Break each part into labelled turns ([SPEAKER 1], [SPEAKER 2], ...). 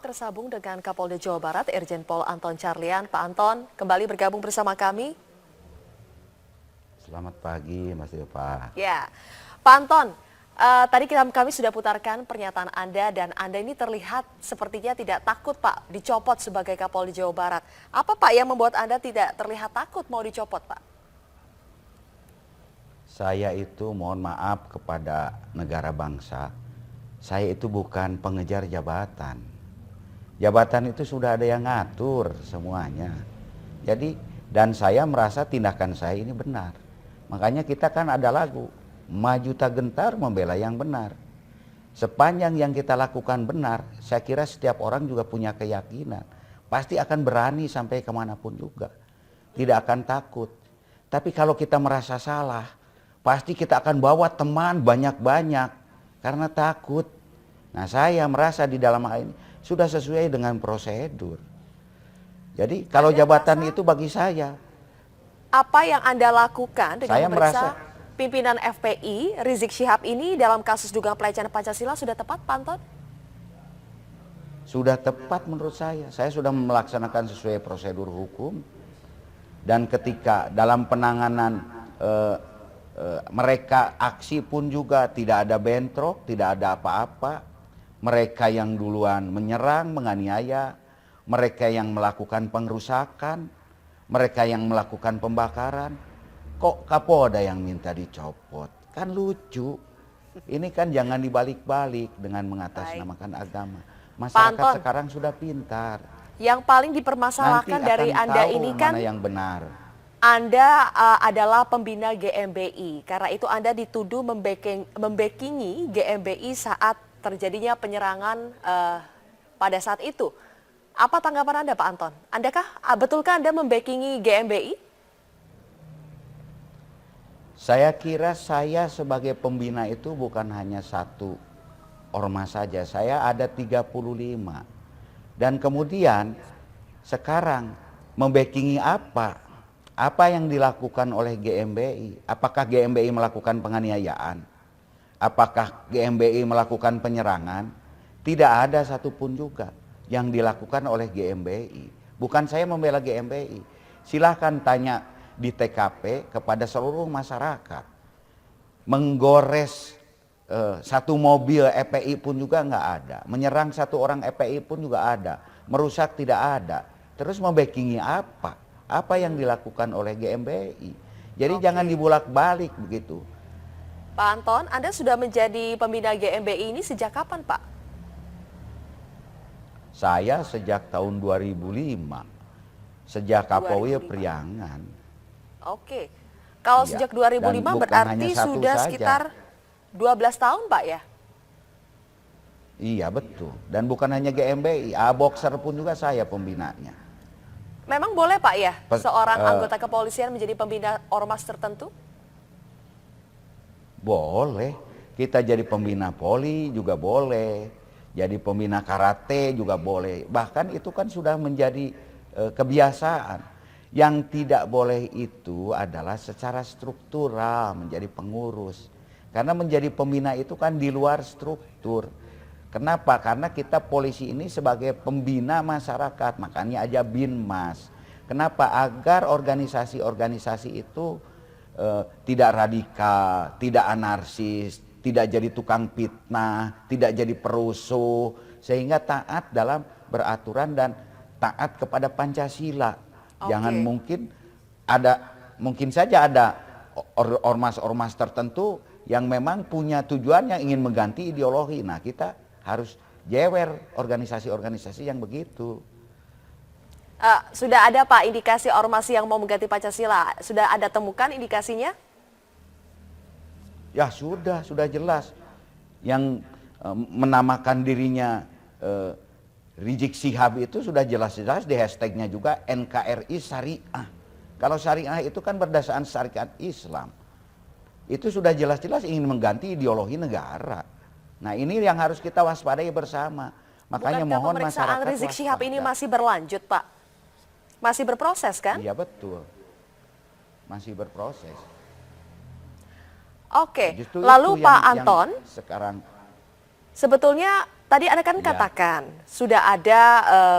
[SPEAKER 1] tersambung dengan Kapolda Jawa Barat, Irjen Pol Anton Carlyan. Pak Anton, kembali bergabung bersama kami.
[SPEAKER 2] Selamat pagi, Mas Yopa.
[SPEAKER 1] Ya, Pak Anton, tadi kami sudah putarkan pernyataan Anda dan Anda ini terlihat sepertinya tidak takut, Pak, dicopot sebagai Kapolda Jawa Barat. Apa, Pak, yang membuat Anda tidak terlihat takut mau dicopot, Pak?
[SPEAKER 2] Saya itu mohon maaf kepada negara bangsa. Saya itu bukan pengejar jabatan. Jabatan itu sudah ada yang ngatur semuanya. Jadi, dan saya merasa tindakan saya ini benar. Makanya kita kan ada lagu, maju tak gentar membela yang benar. Sepanjang yang kita lakukan benar, saya kira setiap orang juga punya keyakinan. Pasti akan berani sampai kemanapun juga. Tidak akan takut. Tapi kalau kita merasa salah, pasti kita akan bawa teman banyak-banyak. Karena takut. Nah, saya merasa di dalam hal ini sudah sesuai dengan prosedur. Jadi kalau jabatan itu bagi saya.
[SPEAKER 1] Apa yang Anda lakukan dengan
[SPEAKER 2] Saya
[SPEAKER 1] memeriksa pimpinan FPI, Rizik Syihab ini dalam kasus dugaan pelecehan Pancasila sudah tepat, Pak Anton?
[SPEAKER 2] Sudah tepat menurut saya. Saya sudah melaksanakan sesuai prosedur hukum. Dan ketika dalam penanganan mereka aksi pun juga tidak ada bentrok, tidak ada apa-apa. Mereka yang duluan menyerang, menganiaya, mereka yang melakukan pengrusakan, mereka yang melakukan pembakaran. Kok Kapolda yang minta dicopot? Kan lucu. Ini kan jangan dibalik-balik dengan mengatasnamakan agama. Masyarakat sekarang sudah pintar.
[SPEAKER 1] Yang paling dipermasalahkan dari Anda ini kan
[SPEAKER 2] mana yang benar.
[SPEAKER 1] Anda adalah pembina GMBI, karena itu Anda dituduh membackingi GMBI saat terjadinya penyerangan pada saat itu. Apa tanggapan Anda, Pak Anton? Betulkah Anda membackingi GMBI?
[SPEAKER 2] Saya kira saya sebagai pembina itu bukan hanya satu ormas saja, saya ada 35. Dan kemudian sekarang membackingi apa? Apa yang dilakukan oleh GMBI? Apakah GMBI melakukan penganiayaan? Apakah GMBI melakukan penyerangan? Tidak ada satupun juga yang dilakukan oleh GMBI. Bukan saya membela GMBI. Silahkan tanya di TKP kepada seluruh masyarakat. Menggores satu mobil EPI pun juga nggak ada. Menyerang satu orang EPI pun juga ada. Merusak tidak ada. Terus membackingi apa? Apa yang dilakukan oleh GMBI. Jadi jangan dibulak-balik begitu.
[SPEAKER 1] Pak Anton, Anda sudah menjadi pembina GMBI ini sejak kapan, Pak?
[SPEAKER 2] Saya sejak tahun 2005. Sejak Kapolri Priangan.
[SPEAKER 1] Oke. Kalau
[SPEAKER 2] iya.
[SPEAKER 1] Sejak 2005 berarti sudah
[SPEAKER 2] saja.
[SPEAKER 1] Sekitar 12 tahun, Pak, ya?
[SPEAKER 2] Iya, betul. Dan bukan hanya GMBI, Boxer pun juga saya pembinanya.
[SPEAKER 1] Memang boleh, Pak, ya, seorang anggota kepolisian menjadi pembina ormas tertentu?
[SPEAKER 2] Boleh. Kita jadi pembina poli juga boleh. Jadi pembina karate juga boleh. Bahkan itu kan sudah menjadi kebiasaan. Yang tidak boleh itu adalah secara struktural menjadi pengurus. Karena menjadi pembina itu kan di luar struktur. Kenapa? Karena kita polisi ini sebagai pembina masyarakat, makanya aja Binmas. Kenapa? Agar organisasi-organisasi itu tidak radikal, tidak anarkis, tidak jadi tukang fitnah, tidak jadi perusuh, sehingga taat dalam beraturan dan taat kepada Pancasila. Jangan mungkin saja ada ormas-ormas tertentu yang memang punya tujuan yang ingin mengganti ideologi. Nah, kita harus jewer organisasi-organisasi yang begitu.
[SPEAKER 1] Sudah ada, Pak, indikasi ormas yang mau mengganti Pancasila? Sudah ada temukan indikasinya?
[SPEAKER 2] Ya sudah jelas. Yang menamakan dirinya Rizik Syihab itu sudah jelas-jelas di hashtagnya juga NKRI Syariah. Kalau Syariah itu kan berdasarkan syariat Islam. Itu sudah jelas-jelas ingin mengganti ideologi negara. Nah, ini yang harus kita waspadai bersama. Makanya mohon masyarakat waspada.
[SPEAKER 1] Rizik Syihab ini masih berlanjut, Pak? Masih berproses, kan?
[SPEAKER 2] Iya, betul. Masih berproses.
[SPEAKER 1] Oke. Lalu Pak Anton,
[SPEAKER 2] sekarang
[SPEAKER 1] sebetulnya Tadi Anda kan
[SPEAKER 2] Ya.
[SPEAKER 1] katakan sudah ada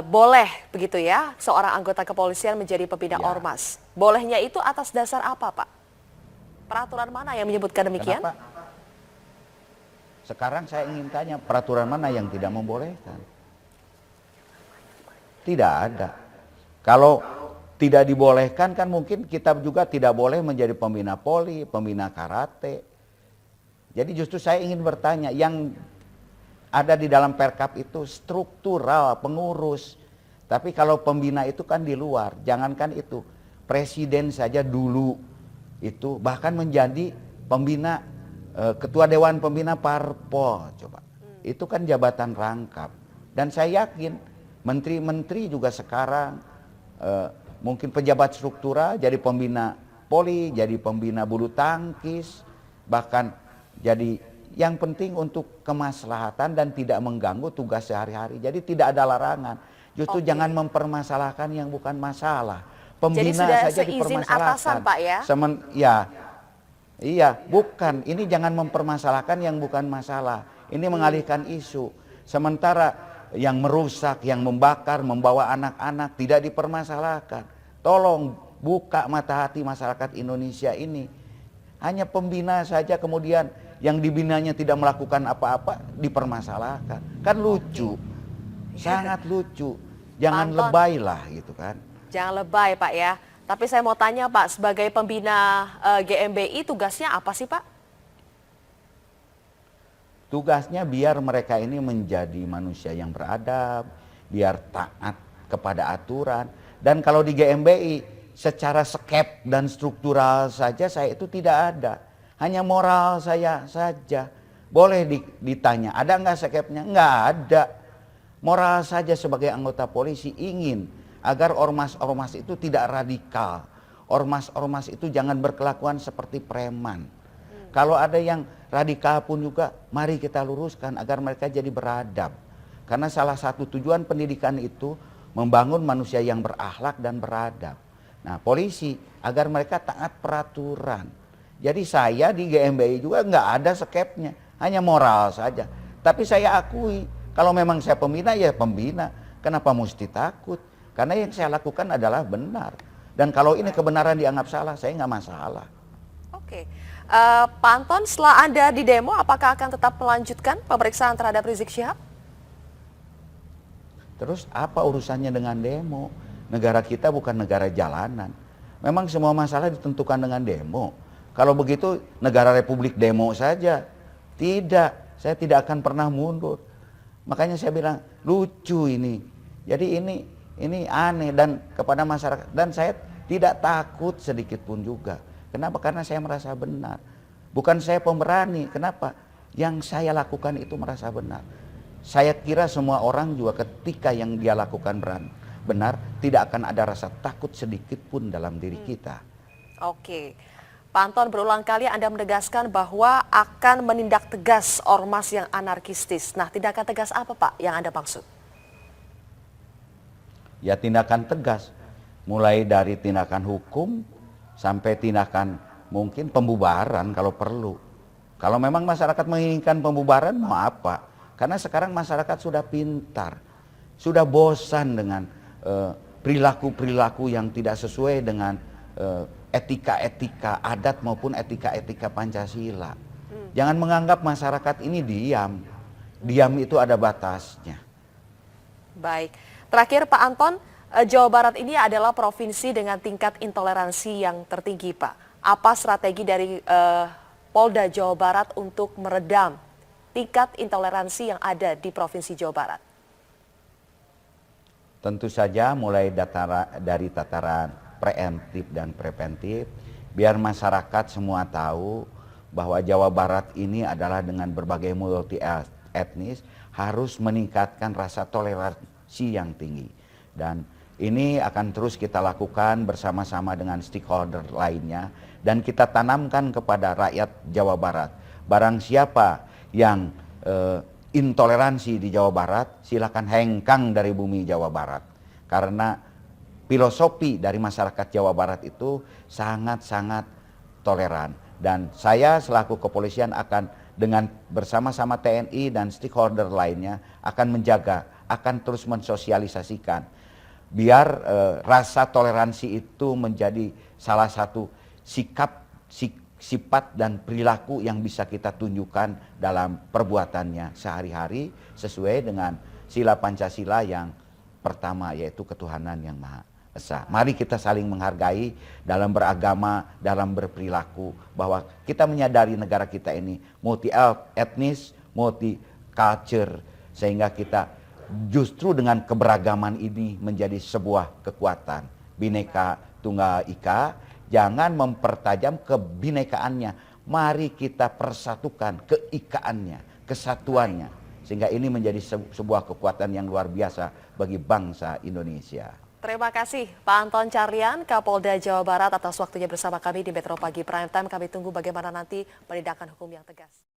[SPEAKER 1] boleh begitu ya seorang anggota kepolisian menjadi pembina
[SPEAKER 2] Ya.
[SPEAKER 1] ormas. Bolehnya itu atas dasar apa, Pak? Peraturan mana yang menyebutkan demikian?
[SPEAKER 2] Kenapa? Sekarang saya ingin tanya peraturan mana yang tidak membolehkan? Tidak ada. Kalau tidak dibolehkan kan mungkin kita juga tidak boleh menjadi pembina poli, pembina karate. Jadi justru saya ingin bertanya, yang ada di dalam Perkap itu struktural, pengurus. Tapi kalau pembina itu kan di luar, jangankan itu. Presiden saja dulu itu bahkan menjadi pembina, ketua dewan pembina parpol, coba. Itu kan jabatan rangkap. Dan saya yakin menteri-menteri juga sekarang mungkin pejabat struktural jadi pembina poli, jadi pembina bulu tangkis, bahkan jadi yang penting untuk kemaslahatan dan tidak mengganggu tugas sehari-hari. Jadi tidak ada larangan. Justru jangan mempermasalahkan yang bukan masalah. Pembina
[SPEAKER 1] Jadi sudah
[SPEAKER 2] saja
[SPEAKER 1] seizin
[SPEAKER 2] dipermasalahkan.
[SPEAKER 1] atasan, Pak ya?
[SPEAKER 2] Ya, iya, bukan. Ini jangan mempermasalahkan yang bukan masalah. Ini mengalihkan isu. Sementara yang merusak, yang membakar, membawa anak-anak tidak dipermasalahkan. Tolong buka mata hati masyarakat Indonesia ini. Hanya pembina saja kemudian yang dibinanya tidak melakukan apa-apa dipermasalahkan. Kan lucu. Sangat lucu. Jangan
[SPEAKER 1] Pak Anton,
[SPEAKER 2] lebay lah gitu kan.
[SPEAKER 1] jangan lebay, Pak ya. Tapi saya mau tanya, Pak, sebagai pembina GMBI tugasnya apa sih, Pak?
[SPEAKER 2] Tugasnya biar mereka ini menjadi manusia yang beradab, biar taat kepada aturan. Dan kalau di GMBI secara skep dan struktural saja saya itu tidak ada. Hanya moral saya saja. Boleh ditanya, ada nggak skepnya? Nggak ada. Moral saja sebagai anggota polisi ingin agar ormas-ormas itu tidak radikal. Ormas-ormas itu jangan berkelakuan seperti preman. Kalau ada yang radikal pun juga, mari kita luruskan agar mereka jadi beradab. Karena salah satu tujuan pendidikan itu membangun manusia yang berakhlak dan beradab. Nah, polisi agar mereka taat peraturan. Jadi saya di GMBI juga nggak ada skepnya, hanya moral saja. Tapi saya akui, kalau memang saya pembina ya pembina. Kenapa mesti takut? Karena yang saya lakukan adalah benar. Dan kalau ini kebenaran dianggap salah, saya nggak masalah.
[SPEAKER 1] Oke. Pak Anton, setelah Anda di demo, apakah akan tetap melanjutkan pemeriksaan terhadap Rizik Syihab?
[SPEAKER 2] Terus apa urusannya dengan demo? Negara kita bukan negara jalanan. Memang semua masalah ditentukan dengan demo. Kalau begitu negara republik demo saja. Tidak, saya tidak akan pernah mundur. Makanya saya bilang lucu ini. Jadi ini aneh dan kepada masyarakat, dan saya tidak takut sedikit pun juga. Kenapa? Karena saya merasa benar. Bukan saya pemberani. Kenapa? Yang saya lakukan itu merasa benar. Saya kira semua orang juga ketika yang dia lakukan benar, tidak akan ada rasa takut sedikit pun dalam diri kita.
[SPEAKER 1] Oke. Pak Anton, berulang kali Anda menegaskan bahwa akan menindak tegas ormas yang anarkistis. Nah, tindakan tegas apa, Pak, yang Anda maksud?
[SPEAKER 2] Ya tindakan tegas. Mulai dari tindakan hukum sampai tindakan mungkin pembubaran kalau perlu. Kalau memang masyarakat menginginkan pembubaran, mau apa? Karena sekarang masyarakat sudah pintar, sudah bosan dengan perilaku-perilaku yang tidak sesuai dengan etika-etika adat maupun etika-etika Pancasila. Jangan menganggap masyarakat ini diam. Diam itu ada batasnya.
[SPEAKER 1] Baik. Terakhir, Pak Anton, Jawa Barat ini adalah provinsi dengan tingkat intoleransi yang tertinggi, Pak. Apa strategi dari Polda Jawa Barat untuk meredam tingkat intoleransi yang ada di Provinsi Jawa Barat?
[SPEAKER 2] Tentu saja mulai dari tataran preemptif dan preventif, biar masyarakat semua tahu bahwa Jawa Barat ini adalah dengan berbagai multi etnis harus meningkatkan rasa toleransi yang tinggi. Dan ini akan terus kita lakukan bersama-sama dengan stakeholder lainnya dan kita tanamkan kepada rakyat Jawa Barat. Barang siapa yang intoleransi di Jawa Barat, silakan hengkang dari bumi Jawa Barat. Karena filosofi dari masyarakat Jawa Barat itu sangat-sangat toleran. Dan saya selaku kepolisian akan dengan bersama-sama TNI dan stakeholder lainnya akan menjaga, akan terus mensosialisasikan biar rasa toleransi itu menjadi salah satu sifat dan perilaku yang bisa kita tunjukkan dalam perbuatannya sehari-hari sesuai dengan sila Pancasila yang pertama, yaitu ketuhanan yang Maha Esa. Mari kita saling menghargai dalam beragama, dalam berperilaku, bahwa kita menyadari negara kita ini multi etnis, multi culture, sehingga kita justru dengan keberagaman ini menjadi sebuah kekuatan. Bhinneka Tunggal Ika, jangan mempertajam kebinekaannya, mari kita persatukan keikaannya, kesatuannya, sehingga ini menjadi sebuah kekuatan yang luar biasa bagi bangsa Indonesia.
[SPEAKER 1] Terima kasih Pak Anton Carlyan, Kapolda Jawa Barat atas waktunya bersama kami di Metro Pagi Prime Time. Kami tunggu bagaimana nanti penindakan hukum yang tegas.